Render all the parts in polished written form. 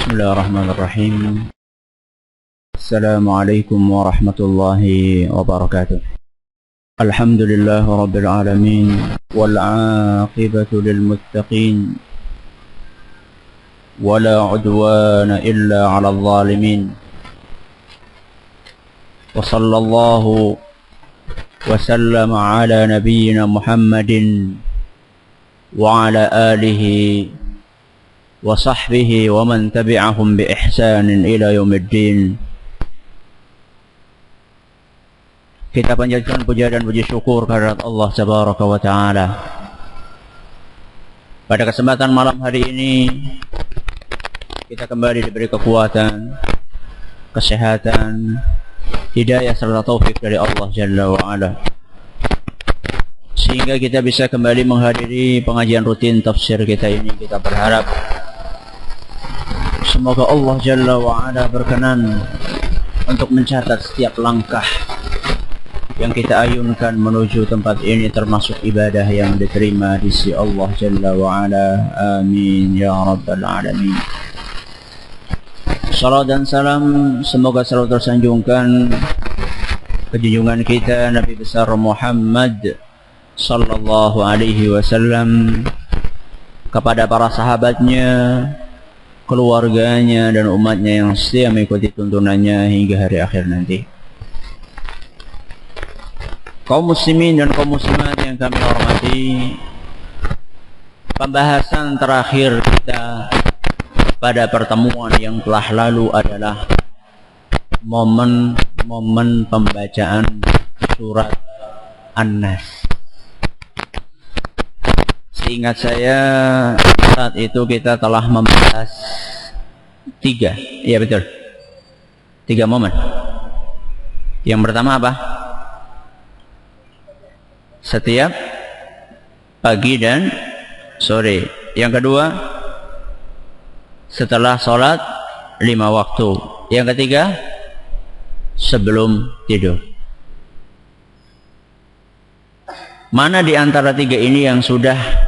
Bismillahirrahmanirrahim. Assalamualaikum warahmatullahi wabarakatuh. Alhamdulillah rabbil alamin wal 'aqibatu lil muttaqin wala 'udwana illa 'alal zalimin. Wa sallallahu wa sallama ala nabiyyina Muhammadin wa ala alihi wa sahbihi wa man tabi'ahum bi ihsanin ila yaumiddin. Kita panjatkan puja dan puji syukur kehadirat Allah Tabaraka wa Ta'ala. Pada kesempatan malam hari ini kita kembali diberi kekuatan, kesehatan, hidayah serta taufik dari Allah Jalla wa Ala, sehingga kita bisa kembali menghadiri pengajian rutin tafsir kita ini. Kita berharap semoga Allah Jalla wa'ala berkenan untuk mencatat setiap langkah yang kita ayunkan menuju tempat ini, termasuk ibadah yang diterima di sisi Allah Jalla wa'ala. Amin ya rabbal alamin. Salam dan salam semoga selalu tersanjungkan kejunjungan kita Nabi besar Muhammad sallallahu alaihi wasallam, kepada para sahabatnya, keluarganya dan umatnya yang setia mengikuti tuntunannya hingga hari akhir nanti. Kaum muslimin dan kaum muslimat yang kami hormati, pembahasan terakhir kita pada pertemuan yang telah lalu adalah momen-momen pembacaan surat An-Nas. Seingat saya saat itu kita telah membahas 3 momen. Yang pertama apa? Setiap pagi dan sore. Yang kedua, setelah sholat 5 waktu. Yang ketiga, sebelum tidur. Mana di antara 3 ini yang sudah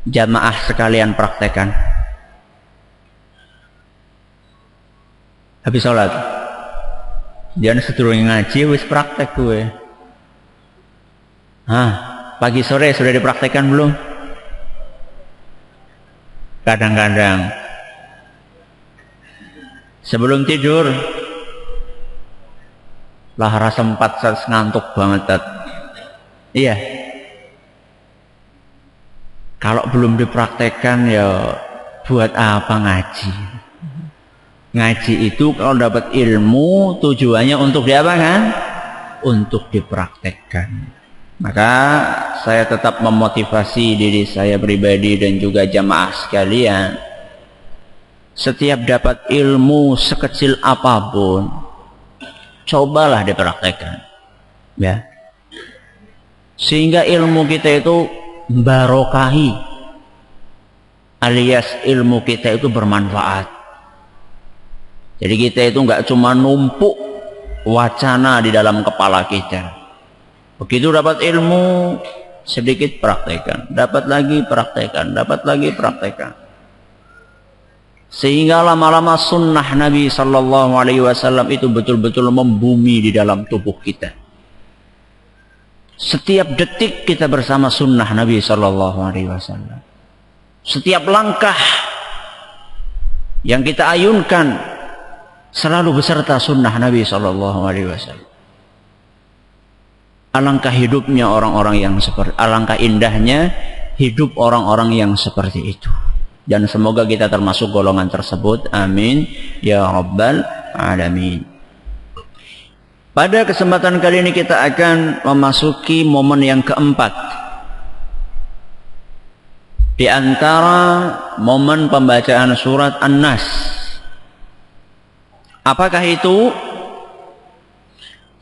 jamaah sekalian praktekan? Habis sholat jangan sedurunge ngaji wis praktek gue. Pagi sore sudah dipraktekkan belum? Kadang-kadang sebelum tidur lah rasa 4 ngantuk banget tat. Iya. Kalau belum dipraktekkan ya buat apa ngaji? Ngaji itu kalau dapat ilmu tujuannya untuk diapakan? Untuk dipraktekkan. Maka saya tetap memotivasi diri saya pribadi dan juga jamaah sekalian. Setiap dapat ilmu sekecil apapun, cobalah dipraktekkan. Ya. Sehingga ilmu kita itu barokahi, alias ilmu kita itu bermanfaat. Jadi kita itu enggak cuma numpuk wacana di dalam kepala kita. Begitu dapat ilmu, sedikit praktekkan, dapat lagi praktekkan, dapat lagi praktekkan, sehingga lama-lama sunnah Nabi sallallahu alaihi wasallam itu betul-betul membumi di dalam tubuh kita. Setiap detik kita bersama sunnah Nabi sallallahu alaihi wasallam. Setiap langkah yang kita ayunkan selalu beserta sunnah Nabi sallallahu alaihi wasallam. Alangkah hidupnya orang-orang yang seperti, alangkah indahnya hidup orang-orang yang seperti itu. Dan semoga kita termasuk golongan tersebut. Amin ya rabbal alamin. Pada kesempatan kali ini kita akan memasuki momen yang keempat di antara momen pembacaan surat An-Nas. Apakah itu?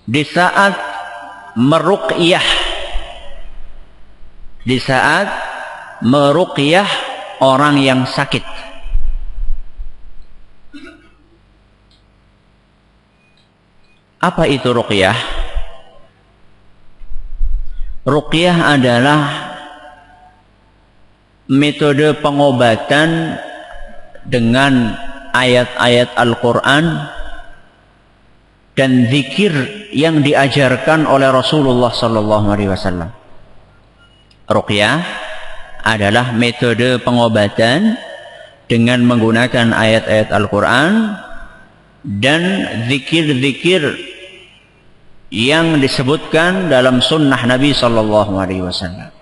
Di saat meruqyah, di saat meruqyah orang yang sakit. Apa itu ruqyah? Ruqyah adalah metode pengobatan dengan ayat-ayat Al-Quran dan zikir yang diajarkan oleh Rasulullah sallallahu alaihi wasallam. Ruqyah adalah metode pengobatan dengan menggunakan ayat-ayat Al-Quran dan zikir-zikir yang disebutkan dalam sunnah Nabi sallallahu alaihi wasallam.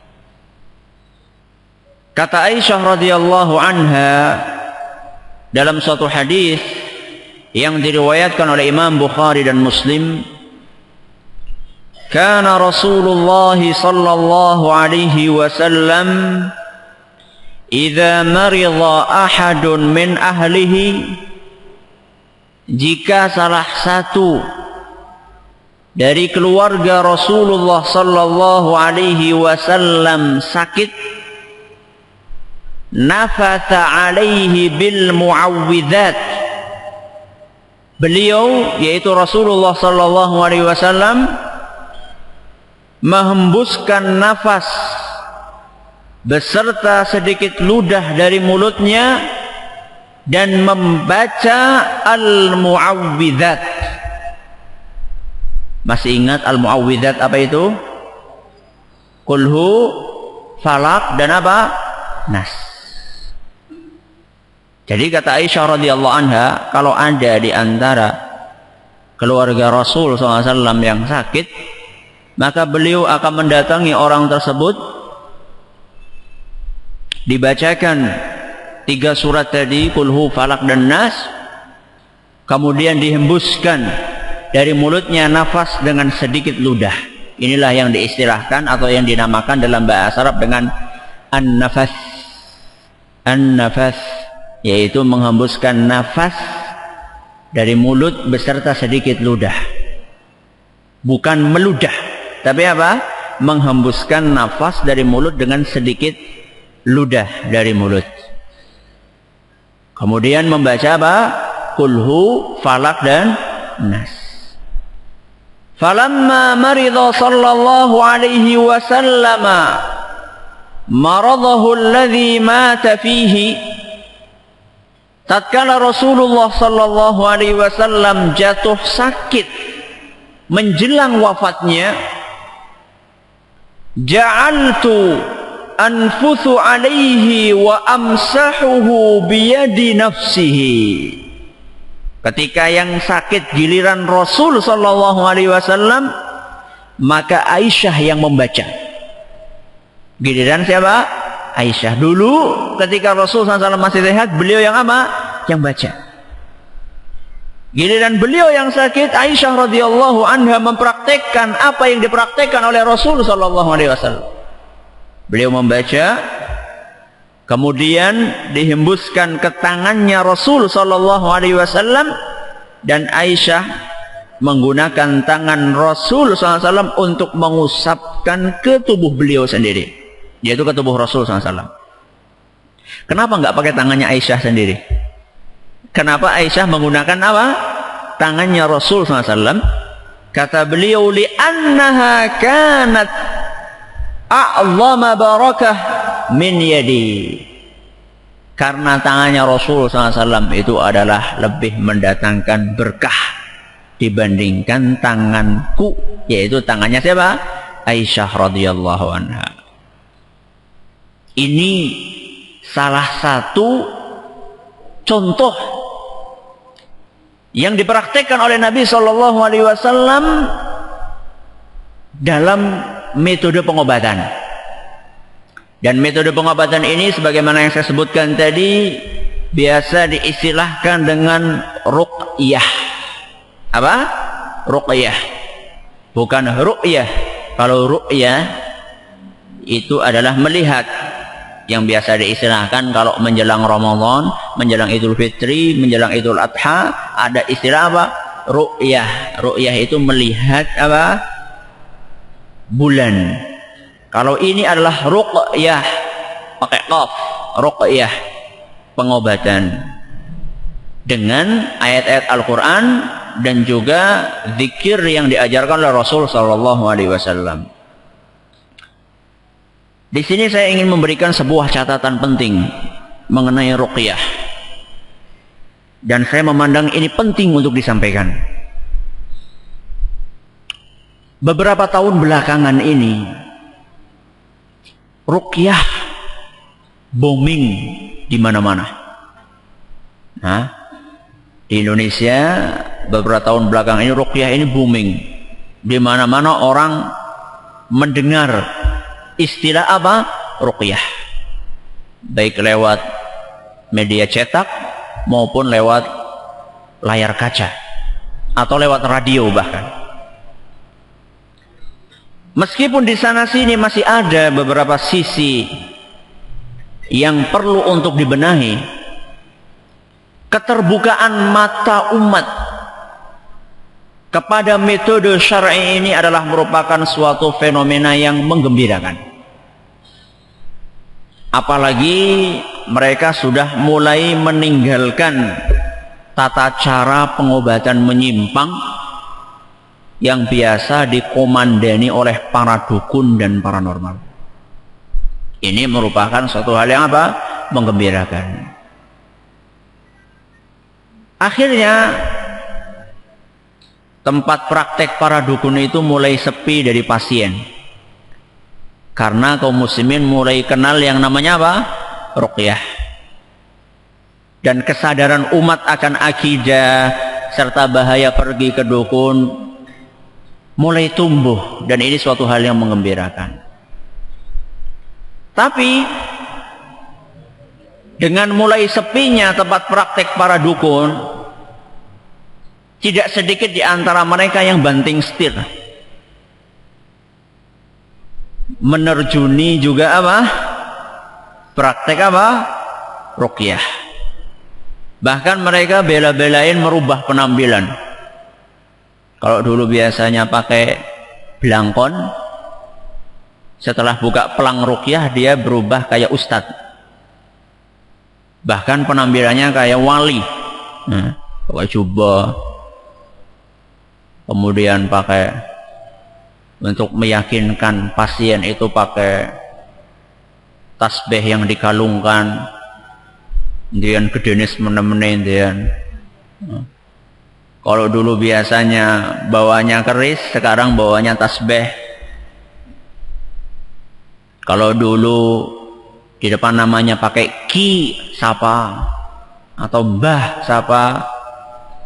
Kata Aisyah radhiyallahu anha dalam suatu hadis yang diriwayatkan oleh Imam Bukhari dan Muslim, kana Rasulullah sallallahu alaihi wasallam idza marida ahadun min ahlihi, jika salah satu dari keluarga Rasulullah sallallahu alaihi wasallam sakit, nafatha alaihi bil muawwidzat, beliau yaitu Rasulullah sallallahu alaihi wasallam menghembuskan nafas beserta sedikit ludah dari mulutnya dan membaca al-muawwidzat. Masih ingat al-muawwidzat apa itu? Qulhu, falak, dan apa? Nas. Jadi kata Aisyah radhiyallahu anha, kalau ada di antara keluarga Rasul SAW yang sakit, maka beliau akan mendatangi orang tersebut, dibacakan 3 surat tadi, Qulhu, Falak, dan Nas, kemudian dihembuskan dari mulutnya nafas dengan sedikit ludah. Inilah yang diistilahkan atau yang dinamakan dalam bahasa Arab dengan an-nafas. An-nafas, yaitu menghembuskan nafas dari mulut beserta sedikit ludah. Bukan meludah, tapi apa? Menghembuskan nafas dari mulut dengan sedikit ludah dari mulut. Kemudian membaca apa? Qulhu, Falak, dan Nas. Falamma marida sallallahu alaihi wasallam maradahu alladhi mata fihi, tatkala Rasulullah sallallahu alaihi wasallam jatuh sakit menjelang wafatnya, ja'altu anfuthu alaihi wa amsahuhu biyadi nafsihi. Ketika yang sakit giliran Rasul sallallahu alaihi wasallam, maka Aisyah yang membaca. Giliran siapa? Aisyah. Dulu ketika Rasul SAW masih sehat, beliau yang apa? Yang baca. Giliran beliau yang sakit, Aisyah radhiyallahu anha mempraktekkan apa yang dipraktekkan oleh Rasul SAW. Beliau membaca, kemudian dihembuskan ke tangannya Rasul SAW, dan Aisyah menggunakan tangan Rasul SAW untuk mengusapkan ke tubuh beliau sendiri, yaitu ke tubuh Rasul SAW. Kenapa nggak pakai tangannya Aisyah sendiri? Kenapa Aisyah menggunakan apa? Tangannya Rasul SAW. Kata beliau, li'annaha kanat a'zama barakah min yadi. Karena tangannya Rasul SAW itu adalah lebih mendatangkan berkah dibandingkan tanganku, yaitu tangannya siapa? Aisyah radhiyallahu anha. Ini salah satu contoh yang dipraktikkan oleh Nabi Shallallahu Alaihi Wasallam dalam metode pengobatan. Dan metode pengobatan ini, sebagaimana yang saya sebutkan tadi, biasa diistilahkan dengan ruqyah. Apa? Ruqyah. Bukan ru'yah. Kalau ru'yah itu adalah melihat, yang biasa diistilahkan kalau menjelang Ramadan, menjelang Idul Fitri, menjelang Idul Adha, ada istilah apa? Ru'yah. Ru'yah itu melihat apa? Bulan. Kalau ini adalah ruqyah, pakai qaf, ruqyah, pengobatan dengan ayat-ayat Al-Quran dan juga zikir yang diajarkan oleh Rasul Sallallahu Alaihi Wasallam. Di sini saya ingin memberikan sebuah catatan penting mengenai ruqyah. Dan saya memandang ini penting untuk disampaikan. Beberapa tahun belakangan ini, ruqyah booming di mana-mana. Nah, di Indonesia beberapa tahun belakangan ini ruqyah ini booming. Di mana-mana orang mendengar istilah apa? Ruqyah. Baik lewat media cetak maupun lewat layar kaca atau lewat radio bahkan. Meskipun di sana sini masih ada beberapa sisi yang perlu untuk dibenahi, keterbukaan mata umat kepada metode syar'i ini adalah merupakan suatu fenomena yang menggembirakan. Apalagi mereka sudah mulai meninggalkan tata cara pengobatan menyimpang yang biasa dikomandani oleh para dukun dan paranormal. Ini merupakan suatu hal yang apa? Menggembirakan. Akhirnya tempat praktek para dukun itu mulai sepi dari pasien. Karena kaum muslimin mulai kenal yang namanya apa? Ruqyah. Dan kesadaran umat akan akidah serta bahaya pergi ke dukun mulai tumbuh, dan ini suatu hal yang menggembirakan. Tapi dengan mulai sepinya tempat praktek para dukun, tidak sedikit di antara mereka yang banting setir, menerjuni juga apa? Praktek apa? Ruqyah. Bahkan mereka bela-belain merubah penampilan. Kalau dulu biasanya pakai belangkon, setelah buka pelang ruqyah dia berubah kayak ustadz. Bahkan penampilannya kayak wali. Pakai jubah. Kemudian pakai, untuk meyakinkan pasien itu pakai tasbih yang dikalungkan. Kemudian gedenis menemenin dia. Kalau dulu biasanya bawanya keris, sekarang bawanya tasbih. Kalau dulu di depan namanya pakai ki sapa atau mbah sapa,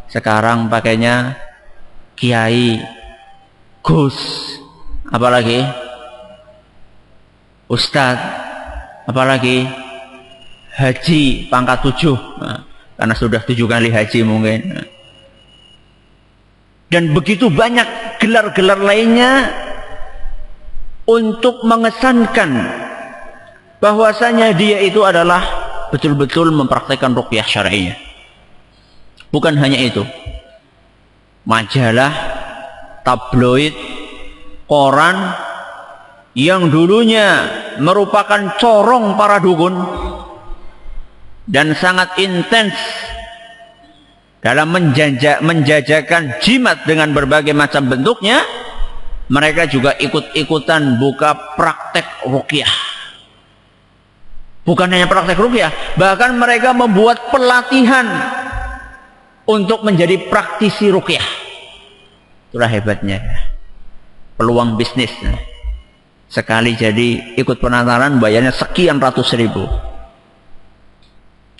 sekarang pakainya kiai, gus, apalagi ustadz, apalagi haji pangkat 7, karena sudah 7 kali haji mungkin. Dan begitu banyak gelar-gelar lainnya untuk mengesankan bahwasanya dia itu adalah betul-betul mempraktikkan ruqyah syar'iyyah. Bukan hanya itu, majalah, tabloid, koran yang dulunya merupakan corong para dukun dan sangat intens dalam menjajakan jimat dengan berbagai macam bentuknya, mereka juga ikut-ikutan buka praktek ruqyah. Bukan hanya praktek ruqyah, bahkan mereka membuat pelatihan untuk menjadi praktisi ruqyah. Itulah hebatnya peluang bisnis. Sekali jadi ikut penataran bayarnya sekian ratus ribu.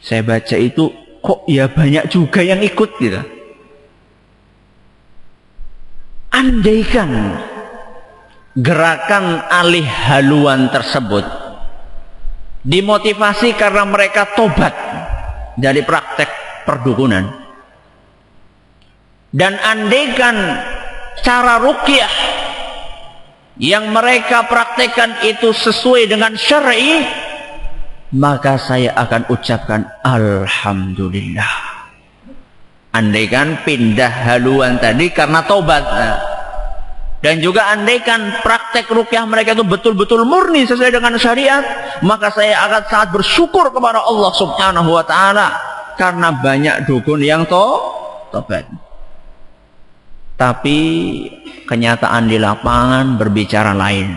Saya baca itu, kok ya banyak juga yang ikut gitu. Andaikan gerakan alih haluan tersebut dimotivasi karena mereka tobat dari praktek perdukunan, dan andaikan cara ruqyah yang mereka praktekkan itu sesuai dengan syar'i, maka saya akan ucapkan alhamdulillah. Andaikan pindah haluan tadi karena tobat, dan juga andaikan praktek ruqyah mereka itu betul-betul murni sesuai dengan syariat, maka saya akan sangat bersyukur kepada Allah Subhanahu wa ta'ala karena banyak dukun yang tobat. Tapi kenyataan di lapangan berbicara lain.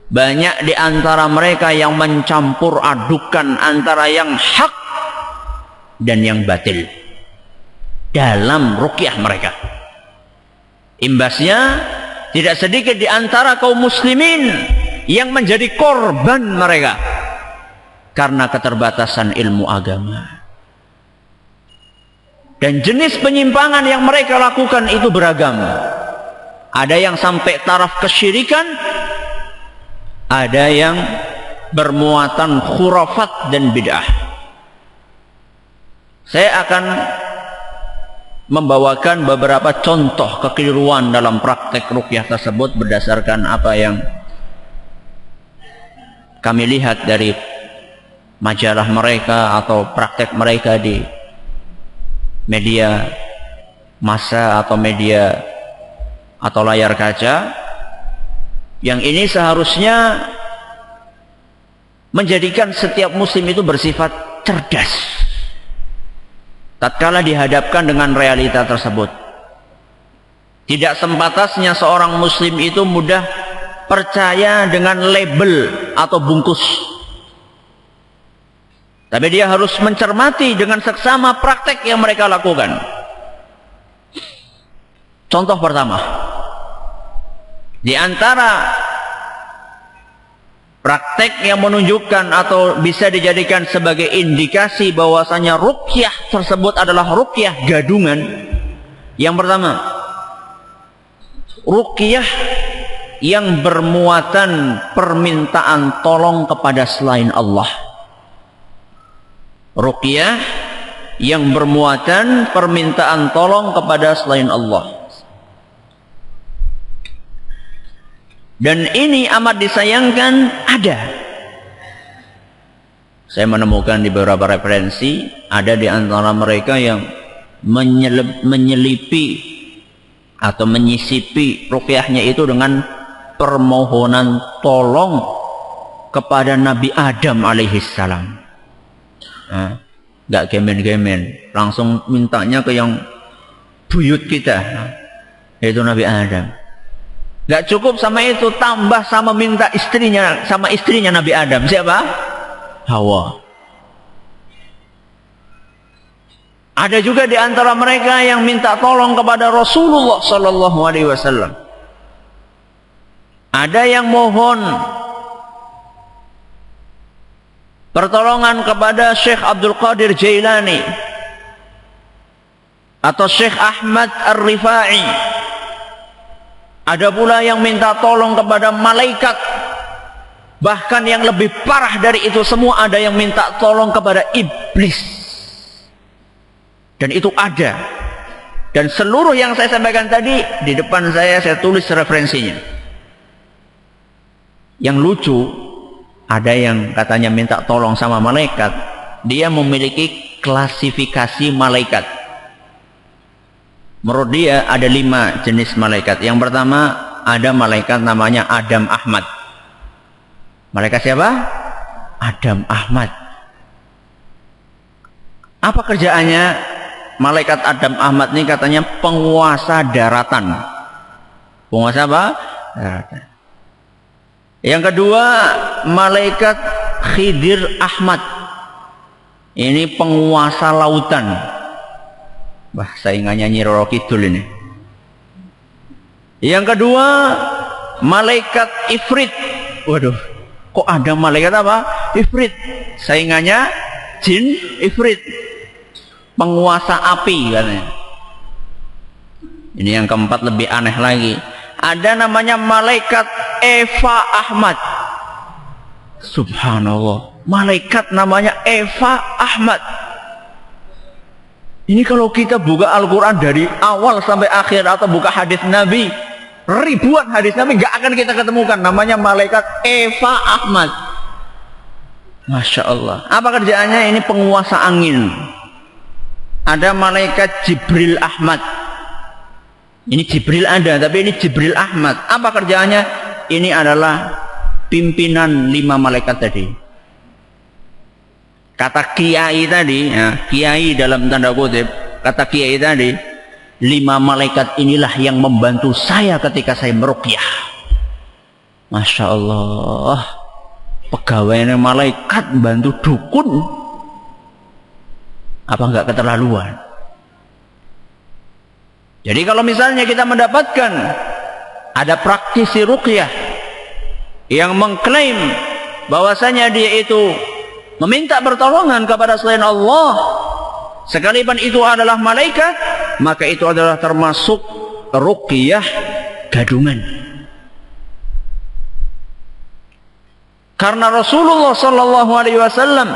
Banyak di antara mereka yang mencampur adukan antara yang hak dan yang batil dalam ruqyah mereka. Imbasnya tidak sedikit di antara kaum muslimin yang menjadi korban mereka karena keterbatasan ilmu agama. Dan jenis penyimpangan yang mereka lakukan itu beragam. Ada yang sampai taraf kesyirikan, ada yang bermuatan khurafat dan bid'ah. Saya akan membawakan beberapa contoh kekeliruan dalam praktek ruqyah tersebut berdasarkan apa yang kami lihat dari majalah mereka atau praktek mereka di media massa atau media atau layar kaca, yang ini seharusnya menjadikan setiap muslim itu bersifat cerdas tatkala dihadapkan dengan realita tersebut. Tidak sempatasnya seorang muslim itu mudah percaya dengan label atau bungkus, tapi dia harus mencermati dengan seksama praktek yang mereka lakukan. Contoh pertama, di antara praktek yang menunjukkan atau bisa dijadikan sebagai indikasi bahwasanya ruqyah tersebut adalah ruqyah gadungan. Yang pertama, ruqyah yang bermuatan permintaan tolong kepada selain Allah. Ruqyah yang bermuatan permintaan tolong kepada selain Allah. Dan ini amat disayangkan ada. Saya menemukan di beberapa referensi, ada di antara mereka yang menyelipi atau menyisipi ruqyahnya itu dengan permohonan tolong kepada Nabi Adam alaihissalam. Gak gemen-gemen, langsung mintanya ke yang buyut kita, yaitu Nabi Adam. Gak cukup sama itu, tambah sama minta istrinya, sama istrinya Nabi Adam. Siapa? Hawa. Ada juga di antara mereka yang minta tolong kepada Rasulullah sallallahu alaihi wasallam. Ada yang mohon pertolongan kepada Syekh Abdul Qadir Jailani atau Syekh Ahmad Ar-Rifai. Ada pula yang minta tolong kepada malaikat. Bahkan yang lebih parah dari itu semua, ada yang minta tolong kepada iblis. Dan itu ada. Dan seluruh yang saya sampaikan tadi, di depan saya tulis referensinya. Yang lucu, ada yang katanya minta tolong sama malaikat. Dia memiliki klasifikasi malaikat. Menurut dia ada 5 jenis malaikat. Yang pertama, ada malaikat namanya Adam Ahmad. Malaikat siapa? Adam Ahmad. Apa kerjaannya? Malaikat Adam Ahmad ini katanya penguasa daratan. Penguasa apa? Daratan. Yang kedua, malaikat Khidir Ahmad. Ini penguasa lautan. Wah, saya nggak nyanyi Roro Kidul ini. Yang kedua, malaikat Ifrit. Waduh, kok ada malaikat apa? Ifrit. Saingannya jin Ifrit. Penguasa api katanya. Ini yang keempat lebih aneh lagi. Ada namanya malaikat Eva Ahmad. Subhanallah. Malaikat namanya Eva Ahmad. Ini kalau kita buka Al-Quran dari awal sampai akhir atau buka hadis Nabi, ribuan hadis Nabi gak akan kita ketemukan namanya malaikat Eva Ahmad. Masya Allah. Apa kerjaannya? Ini penguasa angin. Ada malaikat Jibril Ahmad. Ini Jibril ada, tapi ini Jibril Ahmad. Apa kerjaannya? Ini adalah pimpinan 5 malaikat tadi. Kata kiai tadi, ya, kiai dalam tanda kutip, kata kiai tadi, 5 malaikat inilah yang membantu saya ketika saya meruqyah. Masya Allah, pegawainya malaikat bantu dukun. Apa enggak keterlaluan? Jadi kalau misalnya kita mendapatkan ada praktisi ruqyah yang mengklaim bahwasanya dia itu meminta pertolongan kepada selain Allah, sekalipun itu adalah malaikat, maka itu adalah termasuk ruqyah gadungan. Karena Rasulullah sallallahu alaihi wasallam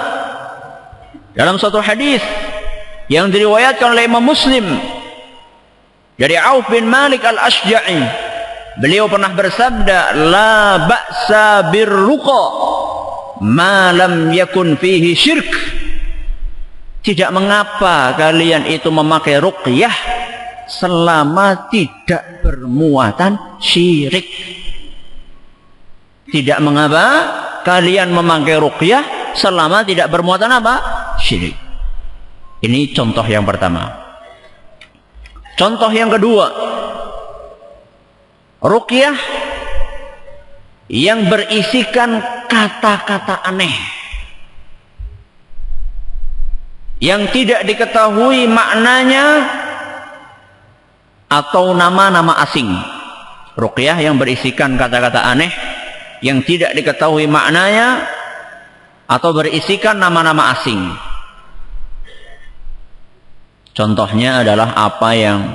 dalam satu hadis yang diriwayatkan oleh Imam Muslim dari Auf bin Malik al-Ashja'i, beliau pernah bersabda, la ba'sa birruqa ma lam yakun fihi syirk. Tidak mengapa kalian itu memakai ruqyah selama tidak bermuatan syirik. Tidak mengapa kalian memakai ruqyah selama tidak bermuatan apa? Syirik. Ini contoh yang pertama. Contoh yang kedua, ruqyah yang berisikan kata-kata aneh yang tidak diketahui maknanya atau nama-nama asing. Ruqyah yang berisikan kata-kata aneh yang tidak diketahui maknanya atau berisikan nama-nama asing. Contohnya adalah apa yang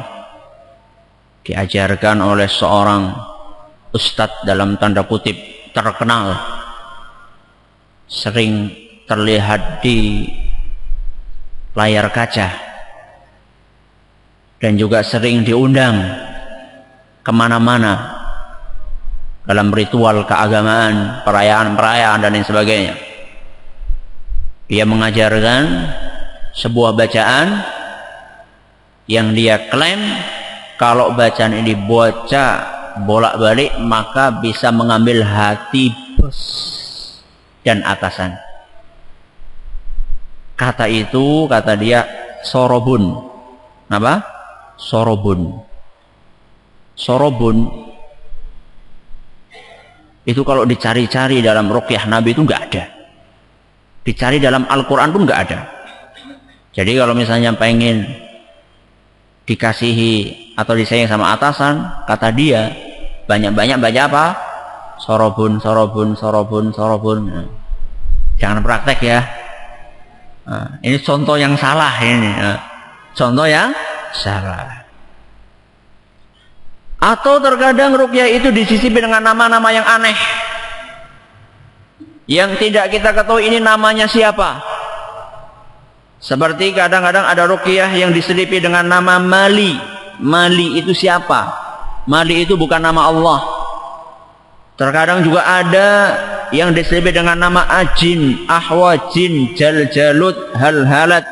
diajarkan oleh seorang ustadz dalam tanda kutip terkenal, sering terlihat di layar kaca dan juga sering diundang kemana-mana dalam ritual keagamaan, perayaan-perayaan dan lain sebagainya. Dia mengajarkan sebuah bacaan yang dia klaim kalau bacaan ini dibaca bolak-balik maka bisa mengambil hati bos dan atasan. Kata itu, kata dia, sorobun. Apa? Sorobun. Sorobun itu kalau dicari-cari dalam ruqyah Nabi itu enggak ada. Dicari dalam Al-Quran pun enggak ada. Jadi kalau misalnya pengen dikasihi atau disayang sama atasan, kata dia, banyak-banyak baca apa? Sorobun, sorobun, sorobun, sorobun. Nah, jangan praktek ya. Nah, ini contoh yang salah ini. Nah, contoh yang salah. Atau terkadang ruqyah itu disisipi dengan nama-nama yang aneh, yang tidak kita ketahui ini namanya siapa. Seperti kadang-kadang ada ruqyah yang diselipi dengan nama Mali. Mali itu siapa? Mali itu bukan nama Allah. Terkadang juga ada yang diselipi dengan nama Ajin, Ahwajin, Jaljalut, Halhalat.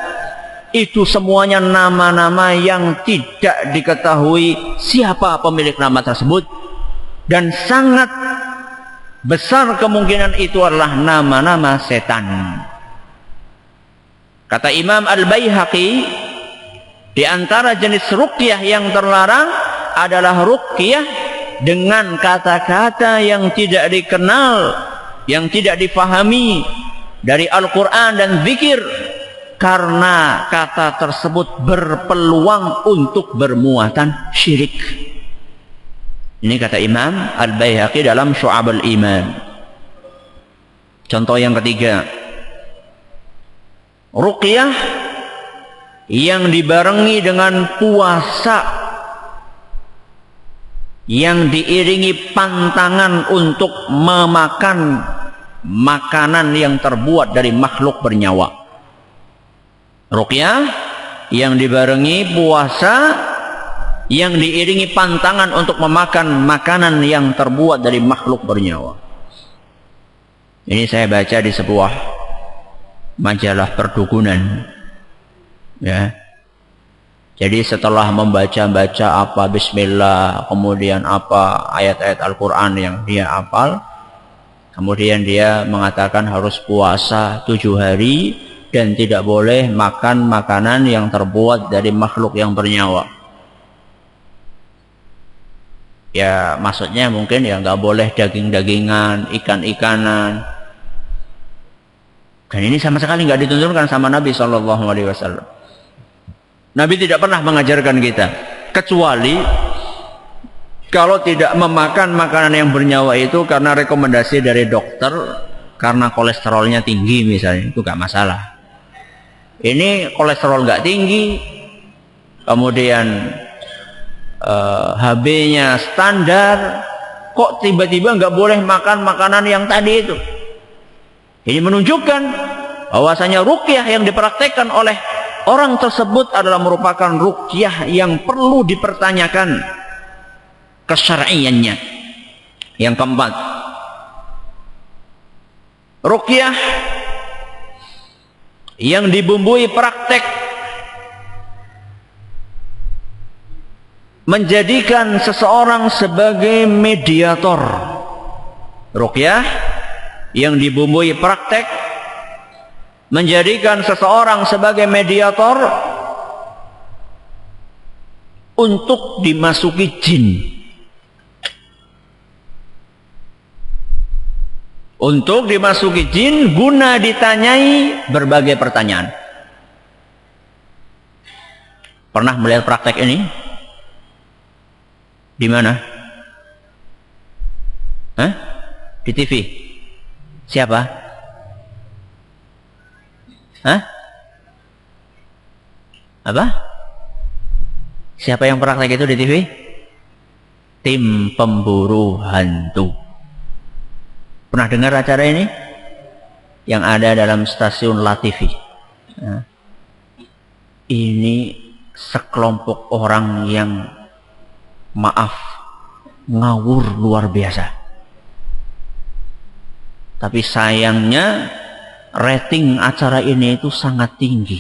Itu semuanya nama-nama yang tidak diketahui siapa pemilik nama tersebut. Dan sangat besar kemungkinan itu adalah nama-nama setan. Kata Imam Al-Baihaqi, di antara jenis ruqyah yang terlarang adalah ruqyah dengan kata-kata yang tidak dikenal, yang tidak difahami dari Al-Quran dan zikir, karena kata tersebut berpeluang untuk bermuatan syirik. Ini kata Imam Al-Baihaqi dalam Syu'abul Iman. Contoh yang ketiga, ruqyah yang dibarengi dengan puasa yang diiringi pantangan untuk memakan makanan yang terbuat dari makhluk bernyawa. Ruqyah yang dibarengi puasa yang diiringi pantangan untuk memakan makanan yang terbuat dari makhluk bernyawa. Ini saya baca di sebuah majalah perdukunan, ya. Jadi setelah membaca-baca apa bismillah, kemudian apa ayat-ayat Al-Quran yang dia hafal, kemudian dia mengatakan harus puasa 7 hari dan tidak boleh makan makanan yang terbuat dari makhluk yang bernyawa. Ya maksudnya mungkin ya nggak boleh daging-dagingan, ikan-ikanan. Dan ini sama sekali nggak dituntunkan sama Nabi SAW. Nabi tidak pernah mengajarkan kita, kecuali kalau tidak memakan makanan yang bernyawa itu karena rekomendasi dari dokter, karena kolesterolnya tinggi misalnya, itu gak masalah. Ini kolesterol gak tinggi, kemudian HB-nya standar, kok tiba-tiba gak boleh makan makanan yang tadi itu. Ini menunjukkan bahwasanya ruqyah yang dipraktekkan oleh orang tersebut adalah merupakan ruqyah yang perlu dipertanyakan kesyar'iannya. Yang keempat, ruqyah yang dibumbui praktek menjadikan seseorang sebagai mediator. Ruqyah yang dibumbui praktek menjadikan seseorang sebagai mediator untuk dimasuki jin. Untuk dimasuki jin guna ditanyai berbagai pertanyaan. Pernah melihat praktek ini? Di mana? Hah? Di TV? Siapa? Hah? Apa? Siapa yang praktek itu di TV? Tim pemburu hantu. Pernah dengar acara ini? Yang ada dalam stasiun LaTV. Nah, ini sekelompok orang yang, maaf, ngawur luar biasa. Tapi sayangnya rating acara ini itu sangat tinggi.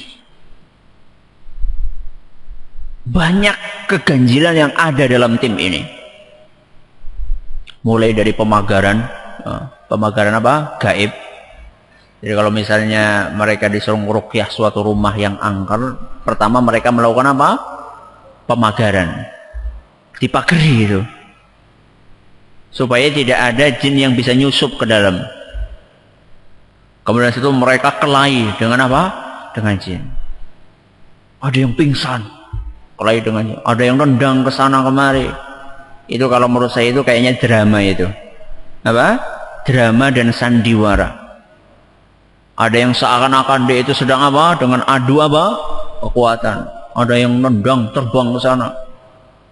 Banyak keganjilan yang ada dalam tim ini. Mulai dari pemagaran. Pemagaran apa? Gaib. Jadi kalau misalnya mereka disuruh ruqyah suatu rumah yang angker, pertama mereka melakukan apa? Pemagaran. Dipagari itu. Supaya tidak ada jin yang bisa nyusup ke dalam. Kemudian situ mereka kelahi dengan apa? Dengan jin. Ada yang pingsan, kelahi dengan jin. Ada yang nendang ke sana kemari. Itu kalau menurut saya itu kayaknya drama itu. Apa? Drama dan sandiwara. Ada yang seakan-akan dia itu sedang apa? Dengan adu apa? Kekuatan. Ada yang nendang terbang ke sana.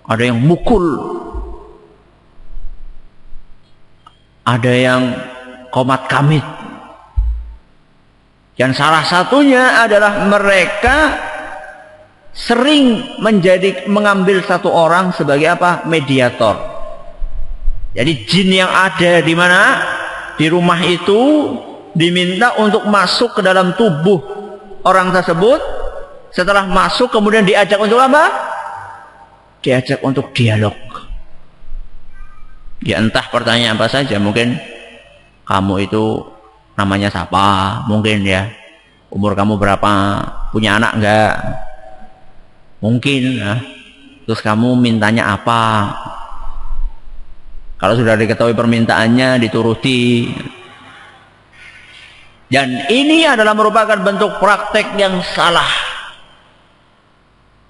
Ada yang mukul. Ada yang komat kamit. Dan salah satunya adalah mereka sering mengambil satu orang sebagai apa? Mediator. Jadi jin yang ada di mana? Di rumah itu diminta untuk masuk ke dalam tubuh orang tersebut. Setelah masuk kemudian diajak untuk apa? Diajak untuk dialog. Ya entah pertanyaan apa saja. Mungkin kamu itu namanya siapa, mungkin ya, umur kamu berapa, punya anak enggak, mungkin ya. Terus kamu mintanya apa, kalau sudah diketahui permintaannya dituruti. Dan ini adalah merupakan bentuk praktek yang salah,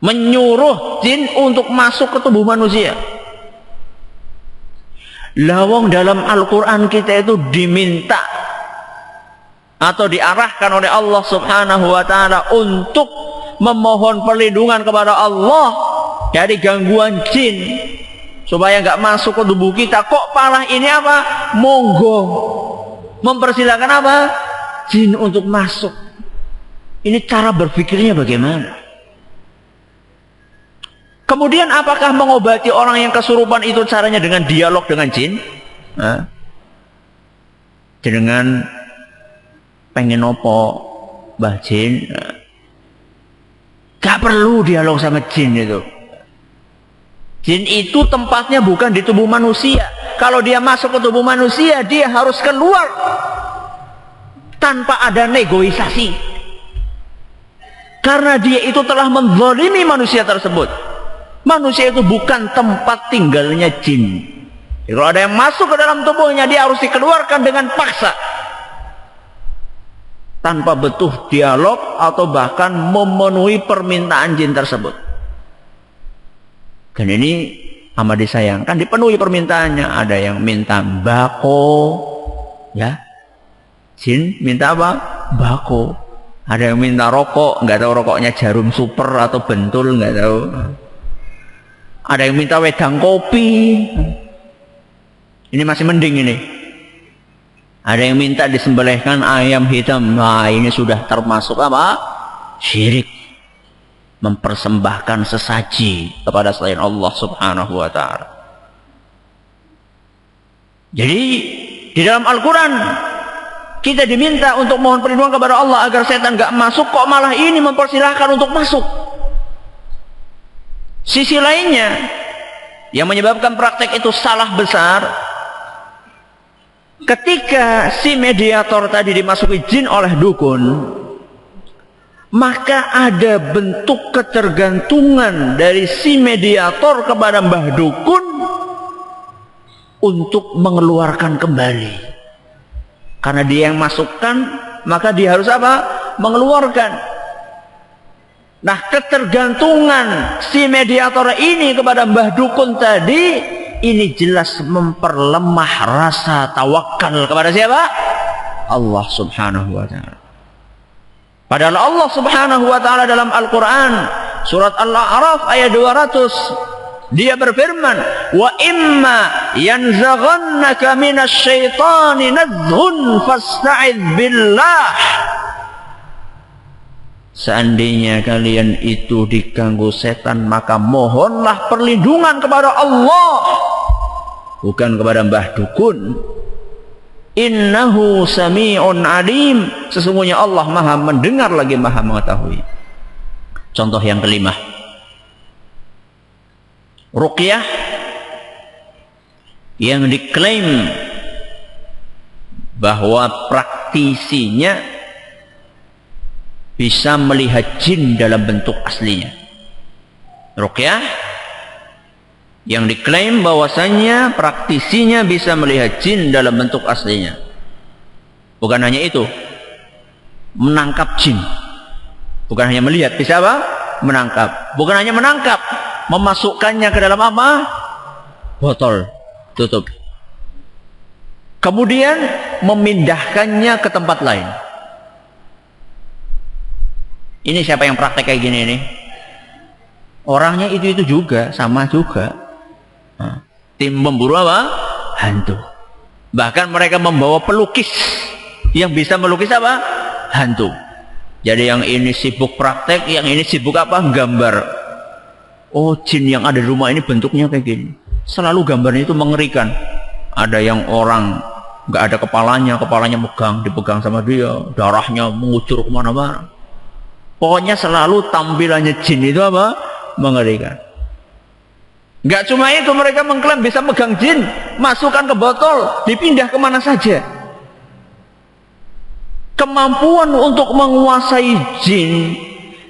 menyuruh jin untuk masuk ke tubuh manusia. Lawang dalam Al-Quran kita itu diminta atau diarahkan oleh Allah Subhanahu wa ta'ala untuk memohon perlindungan kepada Allah dari gangguan jin supaya nggak masuk ke tubuh kita. Kok parah ini apa? Monggo mempersilakan apa? Jin untuk masuk. Ini cara berpikirnya bagaimana? Kemudian apakah mengobati orang yang kesurupan itu caranya dengan dialog dengan jin? Dengan pengen opo Mbah Jin? Gak perlu dialog sama jin itu. Jin itu tempatnya bukan di tubuh manusia. Kalau dia masuk ke tubuh manusia, dia harus keluar tanpa ada negosiasi. Karena dia itu telah menzalimi manusia tersebut. Manusia itu bukan tempat tinggalnya jin. Jadi kalau ada yang masuk ke dalam tubuhnya, dia harus dikeluarkan dengan paksa. tanpa butuh dialog atau bahkan memenuhi permintaan jin tersebut. Dan ini amat disayangkan, dipenuhi permintaannya. Ada yang minta bako, ya, jin minta apa? Bako. Ada yang minta rokok, nggak tahu rokoknya Jarum Super atau Bentul, nggak tahu. Ada yang minta wedang kopi. Ini masih mending ini. Ada yang minta disembelihkan ayam hitam. Nah, ini sudah termasuk apa? Syirik. Mempersembahkan sesaji kepada selain Allah Subhanahu wa ta'ala. Jadi di dalam Al-Quran kita diminta untuk mohon perlindungan kepada Allah agar setan gak masuk, kok malah ini mempersilahkan untuk masuk. Sisi lainnya yang menyebabkan praktek itu salah besar, ketika si mediator tadi dimasuki jin oleh dukun, maka ada bentuk ketergantungan dari si mediator kepada mbah dukun untuk mengeluarkan kembali. Karena dia yang masukkan, maka dia harus apa? Mengeluarkan. Nah, ketergantungan si mediator ini kepada mbah dukun tadi, ini jelas memperlemah rasa tawakal kepada siapa? Allah Subhanahu wa ta'ala. Padahal Allah Subhanahu wa ta'ala dalam Al-Quran surat Al-A'raf ayat 200, dia berfirman, wa imma yanzaghannaka minasyaitani nazghun fasta'idz billah. Seandainya kalian itu diganggu setan, maka mohonlah perlindungan kepada Allah, bukan kepada mbah dukun. Innahu sami'un alim. Sesungguhnya Allah maha mendengar lagi maha mengetahui. Contoh yang kelima, ruqyah yang diklaim bahwa praktisinya bisa melihat jin dalam bentuk aslinya. Ruqyah yang diklaim bahwasannya praktisinya bisa melihat jin dalam bentuk aslinya. Bukan hanya itu, menangkap jin. Bukan hanya melihat, bisa apa? Menangkap. Bukan hanya menangkap, memasukkannya ke dalam apa? Botol tutup. Kemudian memindahkannya ke tempat lain. Ini siapa yang praktek kayak gini nih? Orangnya itu juga, sama juga. Tim pemburu apa? Hantu. Bahkan mereka membawa pelukis yang bisa melukis apa? Hantu. Jadi yang ini sibuk praktek, yang ini sibuk apa? Gambar. Oh, jin yang ada di rumah ini bentuknya kayak gini. Selalu gambarnya itu mengerikan. Ada yang orang nggak ada kepalanya megang, dipegang sama dia, darahnya mengucur kemana-mana. Pokoknya selalu tampilannya jin itu apa? Mengerikan. Nggak cuma itu, mereka mengklaim bisa megang jin, masukkan ke botol, dipindah kemana saja. Kemampuan untuk menguasai jin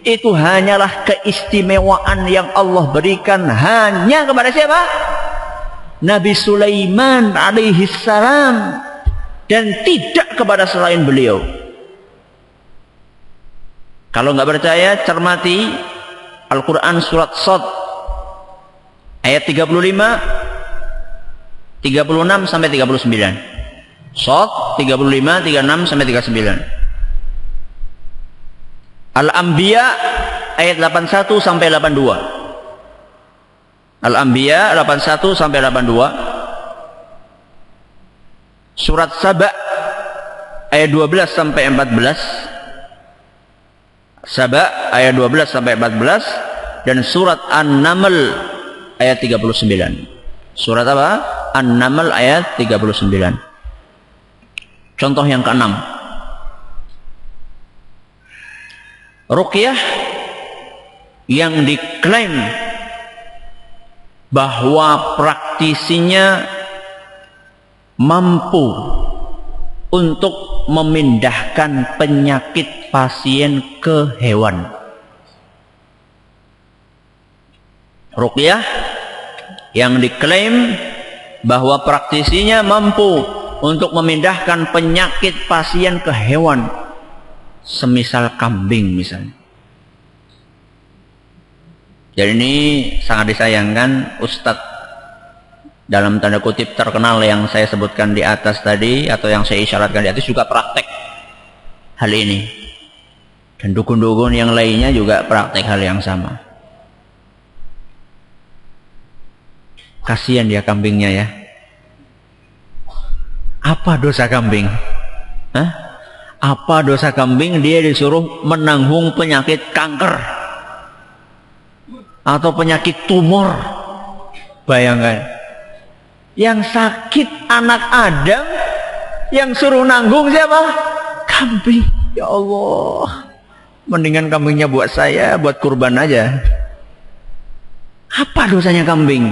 itu hanyalah keistimewaan yang Allah berikan hanya kepada siapa? Nabi Sulaiman alaihi salam, dan tidak kepada selain beliau. Kalau nggak percaya, cermati Al-Quran surat Shad ayat 35, 36 sampai 39. Shad 35, 36 sampai 39. Al-Anbiya ayat 81 sampai 82. Al-Anbiya 81 sampai 82. Surat Saba ayat 12 sampai 14. Saba ayat 12 sampai 14, dan surat An-Naml ayat 39. Surat apa? An-Naml ayat 39. Contoh yang keenam, ruqyah yang diklaim bahwa praktisinya mampu untuk memindahkan penyakit pasien ke hewan. Ruqyah yang diklaim bahwa praktisinya mampu untuk memindahkan penyakit pasien ke hewan. semisal kambing misalnya. Jadi ini sangat disayangkan Ustadz dalam tanda kutip terkenal yang saya sebutkan di atas tadi atau yang saya isyaratkan di atas juga praktek hal ini. Dan dukun-dukun yang lainnya juga praktek hal yang sama. Kasihan dia kambingnya ya. Apa dosa kambing? Hah? Apa dosa kambing dia disuruh menanggung penyakit kanker atau penyakit tumor? Bayangkan, yang sakit anak Adam, yang suruh nanggung siapa? Kambing. Ya Allah, mendingan kambingnya buat saya, buat kurban aja. Apa dosanya kambing?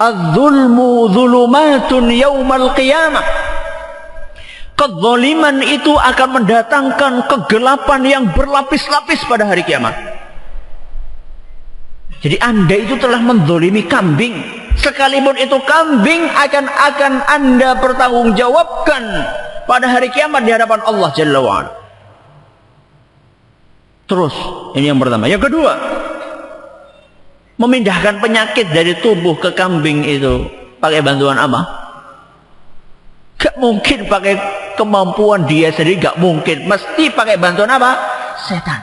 Az-zulmu zulumatun yaumal qiyamah. Kezaliman itu akan mendatangkan kegelapan yang berlapis-lapis pada hari kiamat. Jadi Anda itu telah menzalimi kambing. Sekalipun itu kambing akan Anda pertanggungjawabkan pada hari kiamat di hadapan Allah Jalla wa'ala. Terus, ini yang pertama. Yang kedua, memindahkan penyakit dari tubuh ke kambing itu pakai bantuan apa? Gak mungkin pakai kemampuan dia sendiri, gak mungkin. Mesti pakai bantuan apa? Setan.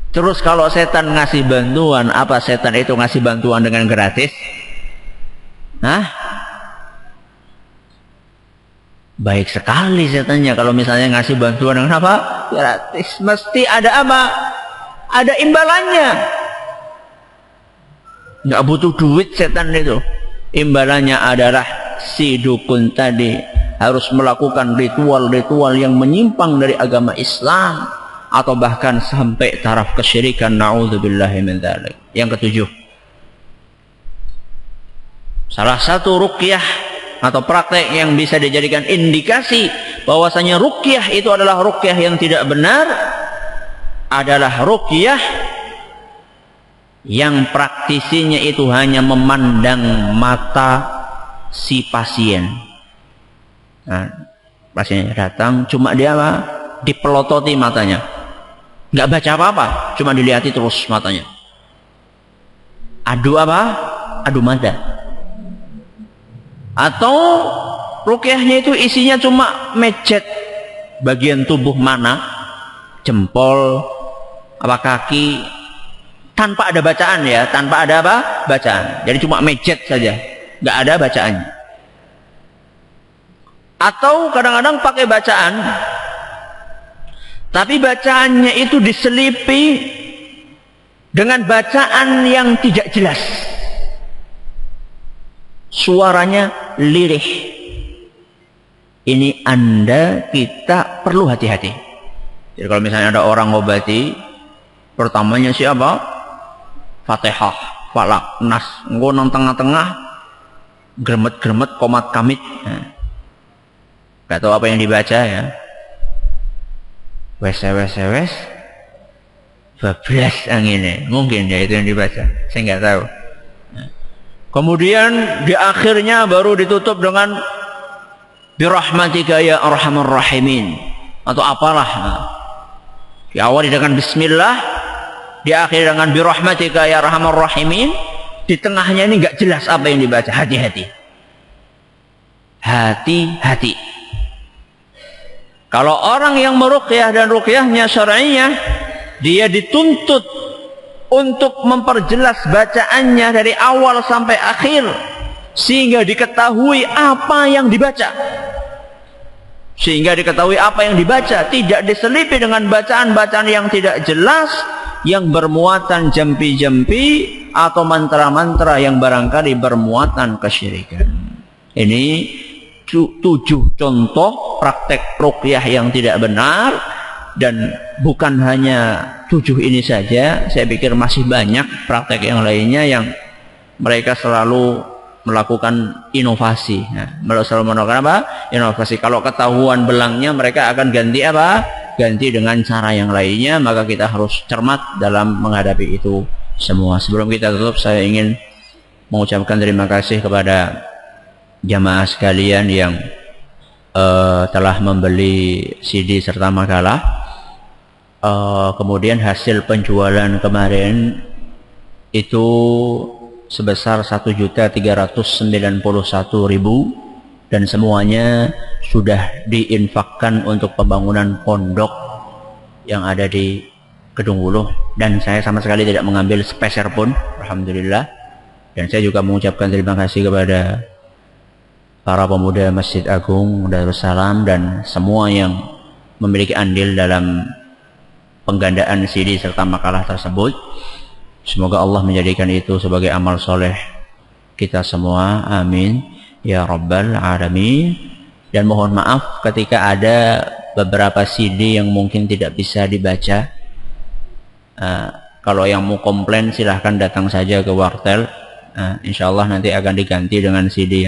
Terus kalau setan ngasih bantuan, apa setan itu ngasih bantuan dengan gratis? Hah? Baik sekali setannya kalau misalnya ngasih bantuan dengan apa? Gratis. Mesti ada apa? Ada imbalannya. Nggak butuh duit setan itu. Imbalannya adalah si dukun tadi harus melakukan ritual-ritual yang menyimpang dari agama Islam, atau bahkan sampai taraf kesyirikan. Na'udzubillahi min dzalik. Yang ketujuh, salah satu ruqyah atau praktek yang bisa dijadikan indikasi bahwasanya ruqyah itu adalah ruqyah yang tidak benar adalah ruqyah yang praktisinya itu hanya memandang mata si pasien. Nah, pasiennya datang, cuma dia apa? Dipelototi matanya, nggak baca apa-apa, cuma dilihati terus matanya. Adu apa? Adu mata. Atau ruqyahnya itu isinya cuma mejet bagian tubuh mana, jempol, apa kaki, tanpa ada bacaan ya, tanpa ada apa? Bacaan. Jadi cuma mejet saja, nggak ada bacaannya. Atau kadang-kadang pakai bacaan, tapi bacaannya itu diselipi dengan bacaan yang tidak jelas. Suaranya lirih. Ini kita perlu hati-hati. Jadi kalau misalnya ada orang ngobati, pertamanya siapa? Fatihah, Falak, Nas. Engko nang tengah-tengah gremet-gremet komat kamit. Gak tahu apa yang dibaca ya. Wes bablas anginnya. Mungkin ya itu yang dibaca. Saya nggak tahu. Kemudian di akhirnya baru ditutup dengan birahmatika ya arhamar rahimin atau apalah. Diawali dengan bismillah, diakhiri dengan birahmatika ya arhamar rahimin. Di tengahnya ini nggak jelas apa yang dibaca. Hati-hati. Hati-hati. Kalau orang yang meruqyah dan ruqyahnya syar'iyah, dia dituntut untuk memperjelas bacaannya dari awal sampai akhir sehingga diketahui apa yang dibaca. Sehingga diketahui apa yang dibaca, tidak diselipi dengan bacaan-bacaan yang tidak jelas, yang bermuatan jampi-jampi atau mantra-mantra yang barangkali bermuatan kesyirikan. Ini 7 contoh praktek ruqyah yang tidak benar, dan bukan hanya 7 ini saja. Saya pikir masih banyak praktek yang lainnya yang mereka selalu melakukan inovasi. Nah, selalu melakukan apa? Inovasi. Kalau ketahuan belangnya, mereka akan ganti apa? Ganti dengan cara yang lainnya. Maka kita harus cermat dalam menghadapi itu semua. Sebelum kita tutup, saya ingin mengucapkan terima kasih kepada jamaah sekalian yang telah membeli CD serta makalah. Kemudian hasil penjualan kemarin itu sebesar 1.391.000 dan semuanya sudah diinfakkan untuk pembangunan pondok yang ada di Kedung Wuluh, dan saya sama sekali tidak mengambil sepeser pun, alhamdulillah. Dan saya juga mengucapkan terima kasih kepada para pemuda Masjid Agung Darussalam dan semua yang memiliki andil dalam penggandaan CD serta makalah tersebut. Semoga Allah menjadikan itu sebagai amal soleh kita semua, amin ya rabbal alamin. Dan mohon maaf ketika ada beberapa CD yang mungkin tidak bisa dibaca. Kalau yang mau komplain silahkan datang saja ke Wartel. Insya Allah nanti akan diganti dengan CD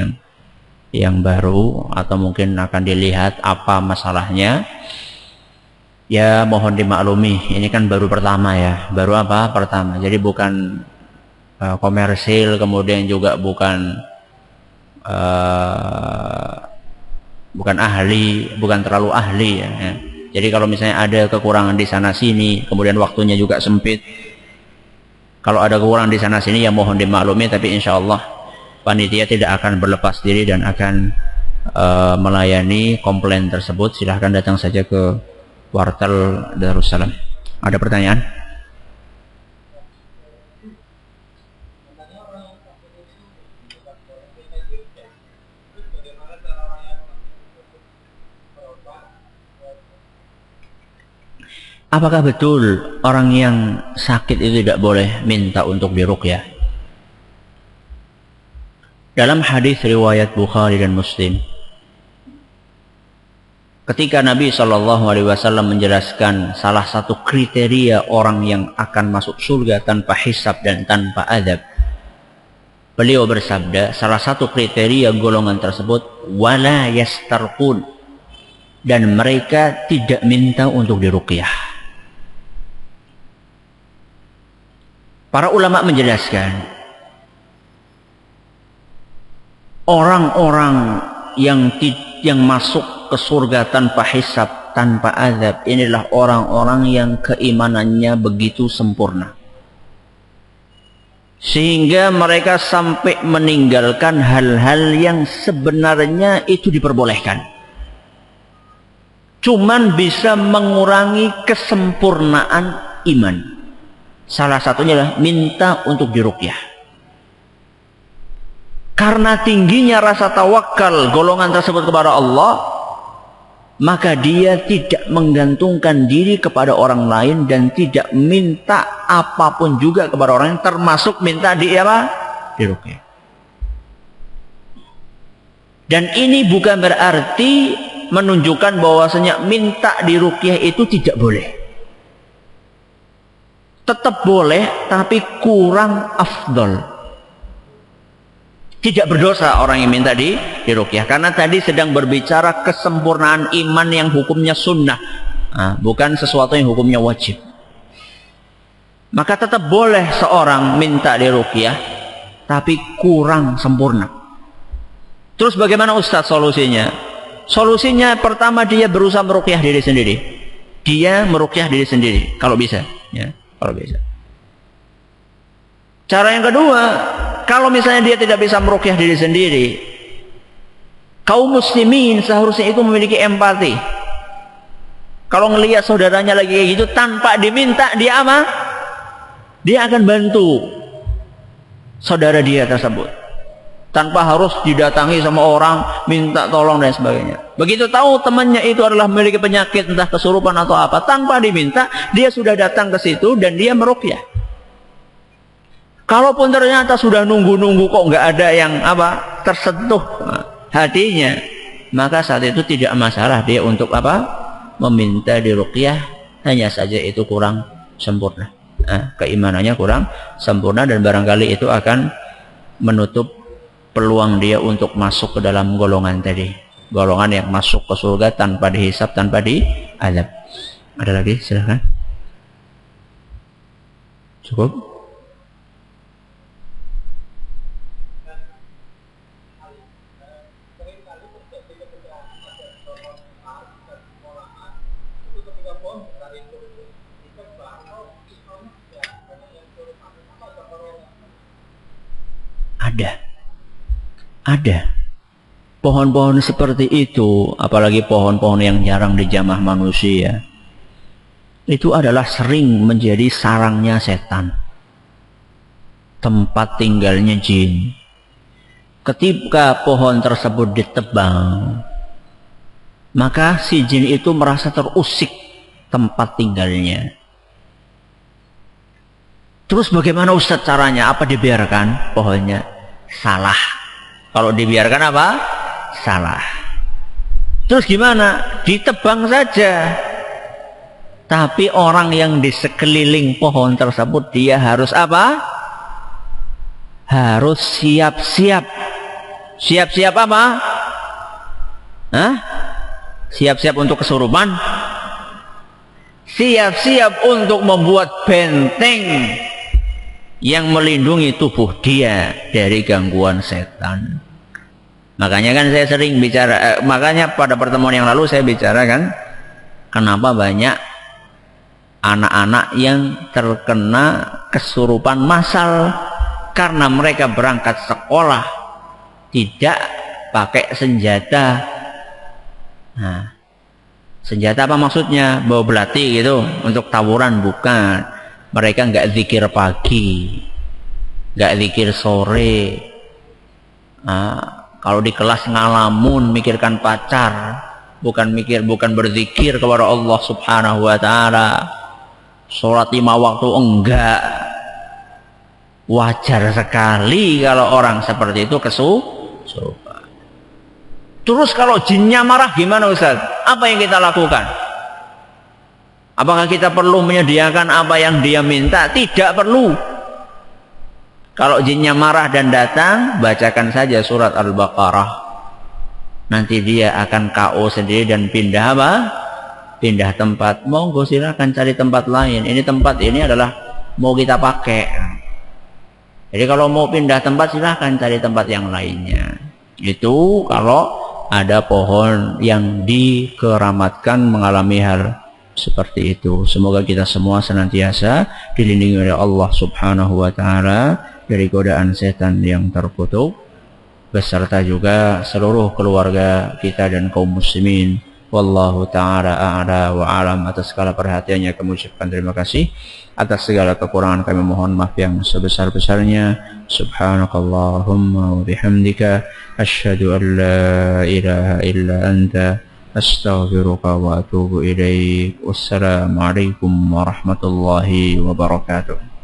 yang baru, atau mungkin akan dilihat apa masalahnya. Ya mohon dimaklumi, ini kan baru pertama ya, baru apa? Pertama. Jadi bukan komersil, kemudian juga bukan ahli, bukan terlalu ahli ya. Jadi kalau misalnya ada kekurangan di sana sini, kemudian waktunya juga sempit, kalau ada kekurangan di sana sini ya mohon dimaklumi, tapi insya Allah panitia tidak akan berlepas diri dan akan melayani komplain tersebut. Silahkan datang saja ke Wartel Darussalam. Ada pertanyaan? Apakah betul orang yang sakit itu tidak boleh minta untuk diruqyah? Dalam hadis riwayat Bukhari dan Muslim, ketika Nabi SAW menjelaskan salah satu kriteria orang yang akan masuk surga tanpa hisab dan tanpa adab, beliau bersabda, salah satu kriteria golongan tersebut, wala yastarqun, dan mereka tidak minta untuk diruqyah. Para ulama menjelaskan, orang-orang yang masuk ke surga tanpa hisab, tanpa azab, inilah orang-orang yang keimanannya begitu sempurna, sehingga mereka sampai meninggalkan hal-hal yang sebenarnya itu diperbolehkan, cuman bisa mengurangi kesempurnaan iman. Salah satunya adalah minta untuk diruqyah. Karena tingginya rasa tawakal golongan tersebut kepada Allah, maka dia tidak menggantungkan diri kepada orang lain dan tidak minta apapun juga kepada orang lain, termasuk minta diruqyah. Dan ini bukan berarti menunjukkan bahwasanya minta diruqyah itu tidak boleh. Tetap boleh, tapi kurang afdol. Tidak berdosa orang yang minta diruqyah, karena tadi sedang berbicara kesempurnaan iman yang hukumnya sunnah, bukan sesuatu yang hukumnya wajib. Maka tetap boleh seorang minta diruqyah, tapi kurang sempurna. Terus bagaimana Ustaz solusinya? Solusinya pertama, dia berusaha meruqyah diri sendiri. Dia meruqyah diri sendiri kalau bisa, ya. Kalau bisa. Cara yang kedua, kalau misalnya dia tidak bisa meruqyah diri sendiri, kaum muslimin seharusnya itu memiliki empati. Kalau ngelihat saudaranya lagi kayak gitu tanpa diminta, dia apa? Dia akan bantu saudara dia tersebut, tanpa harus didatangi sama orang minta tolong dan sebagainya. Begitu tahu temannya itu adalah memiliki penyakit entah kesurupan atau apa, tanpa diminta dia sudah datang ke situ dan dia meruqyah. Kalaupun ternyata sudah nunggu-nunggu kok nggak ada yang tersentuh hatinya, maka saat itu tidak masalah dia untuk meminta diruqyah, hanya saja itu kurang sempurna. Keimanannya kurang sempurna, dan barangkali itu akan menutup peluang dia untuk masuk ke dalam golongan tadi, golongan yang masuk ke surga tanpa dihisab, tanpa diazab. Ada lagi? Silahkan. Cukup? Ada. Pohon-pohon seperti itu, apalagi pohon-pohon yang jarang dijamah manusia, itu adalah sering menjadi sarangnya setan, tempat tinggalnya jin. Ketika pohon tersebut ditebang, maka si jin itu merasa terusik tempat tinggalnya. Terus bagaimana Ustadz caranya? Apa dibiarkan pohonnya? Salah. Kalau dibiarkan apa? Salah. Terus gimana? Ditebang saja. Tapi orang yang di sekeliling pohon tersebut, dia harus apa? Harus siap-siap. Siap-siap apa? Hah? Siap-siap untuk kesurupan? Siap-siap untuk membuat benteng yang melindungi tubuh dia dari gangguan setan. Makanya kan saya sering bicara, makanya pada pertemuan yang lalu saya bicarakan kenapa banyak anak-anak yang terkena kesurupan massal karena mereka berangkat sekolah tidak pakai senjata. Nah, senjata apa maksudnya? Bawa belati gitu untuk tawuran? Bukan. Mereka nggak zikir pagi, nggak zikir sore. Kalau di kelas ngalamun, mikirkan pacar, bukan berzikir kepada Allah Subhanahu wa Ta'ala. Sholat 5 waktu enggak. Wajar sekali kalau orang seperti itu kesurupan. Terus kalau jinnya marah gimana Ustaz? Apa yang kita lakukan? Apakah kita perlu menyediakan apa yang dia minta? Tidak perlu. Kalau jinnya marah dan datang, bacakan saja surat Al-Baqarah. Nanti dia akan KO sendiri dan pindah apa? Pindah tempat. Monggo silakan cari tempat lain. Ini tempat ini adalah mau kita pakai. Jadi kalau mau pindah tempat silakan cari tempat yang lainnya. Itu kalau ada pohon yang dikeramatkan mengalami hal seperti itu. Semoga kita semua senantiasa dilindungi oleh Allah Subhanahu wa Ta'ala dari godaan setan yang terkutuk, beserta juga seluruh keluarga kita dan kaum muslimin. Wallahu ta'ala a'la wa alam. Atas segala perhatiannya kami ucapkan terima kasih. Atas segala kekurangan kami mohon maaf yang sebesar-besarnya. Subhanakallahumma wa bihamdika asyhadu an la ilaha illa anta astaghfiruka wa atubu ilaik. Wassalamualaikum warahmatullahi wabarakatuh.